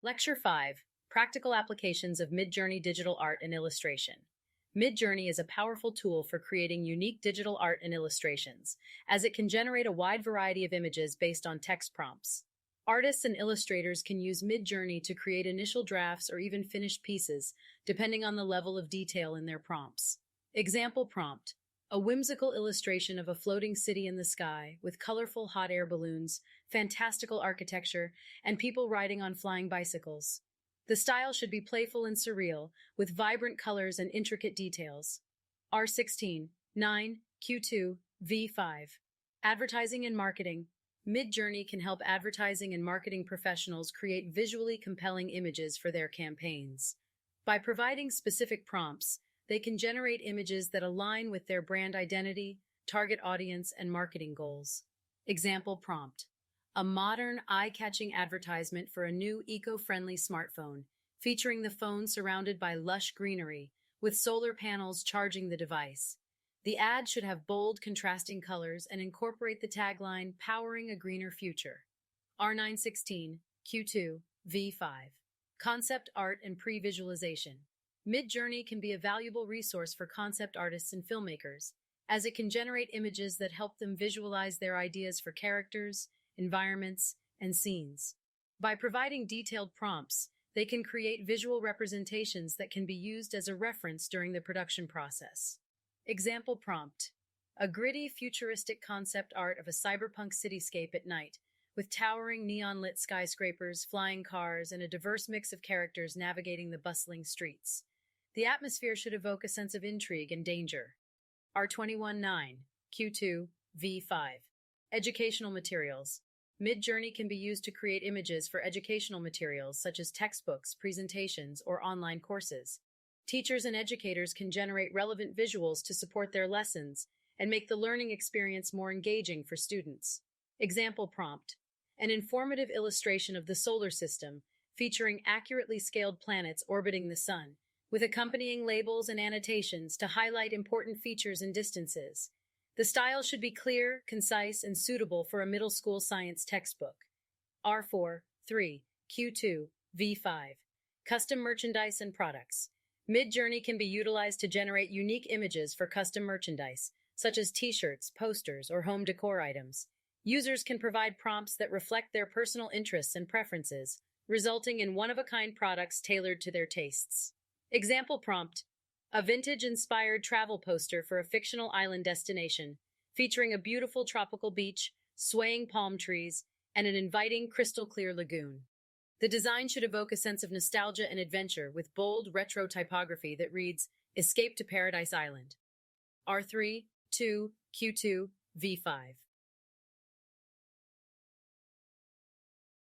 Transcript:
Lecture 5, Practical Applications of Midjourney Digital Art and Illustration. Midjourney is a powerful tool for creating unique digital art and illustrations, as it can generate a wide variety of images based on text prompts. Artists and illustrators can use Midjourney to create initial drafts or even finished pieces, depending on the level of detail in their prompts. Example prompt: a whimsical illustration of a floating city in the sky with colorful hot air balloons, fantastical architecture, and people riding on flying bicycles. The style should be playful and surreal, with vibrant colors and intricate details. R16, 9, Q2, V5. Advertising and marketing. Midjourney can help advertising and marketing professionals create visually compelling images for their campaigns. By providing specific prompts, they can generate images that align with their brand identity, target audience, and marketing goals. Example prompt: a modern, eye-catching advertisement for a new eco-friendly smartphone, featuring the phone surrounded by lush greenery, with solar panels charging the device. The ad should have bold, contrasting colors and incorporate the tagline, "Powering a Greener Future." R916, Q2, V5. Concept art and pre-visualization. Midjourney can be a valuable resource for concept artists and filmmakers, as it can generate images that help them visualize their ideas for characters, environments, and scenes. By providing detailed prompts, they can create visual representations that can be used as a reference during the production process. Example prompt: a gritty, futuristic concept art of a cyberpunk cityscape at night, with towering neon-lit skyscrapers, flying cars, and a diverse mix of characters navigating the bustling streets. The atmosphere should evoke a sense of intrigue and danger. R21-9, Q2, V5. Educational materials. Midjourney can be used to create images for educational materials such as textbooks, presentations, or online courses. Teachers and educators can generate relevant visuals to support their lessons and make the learning experience more engaging for students. Example prompt: an informative illustration of the solar system, featuring accurately scaled planets orbiting the sun, with accompanying labels and annotations to highlight important features and distances. The style should be clear, concise, and suitable for a middle school science textbook. R4, 3, Q2, V5. Custom merchandise and products. Midjourney can be utilized to generate unique images for custom merchandise, such as t-shirts, posters, or home decor items. Users can provide prompts that reflect their personal interests and preferences, resulting in one-of-a-kind products tailored to their tastes. Example prompt: a vintage-inspired travel poster for a fictional island destination, featuring a beautiful tropical beach, swaying palm trees, and an inviting crystal-clear lagoon. The design should evoke a sense of nostalgia and adventure with bold, retro typography that reads, "Escape to Paradise Island." R3, 2, Q2, V5.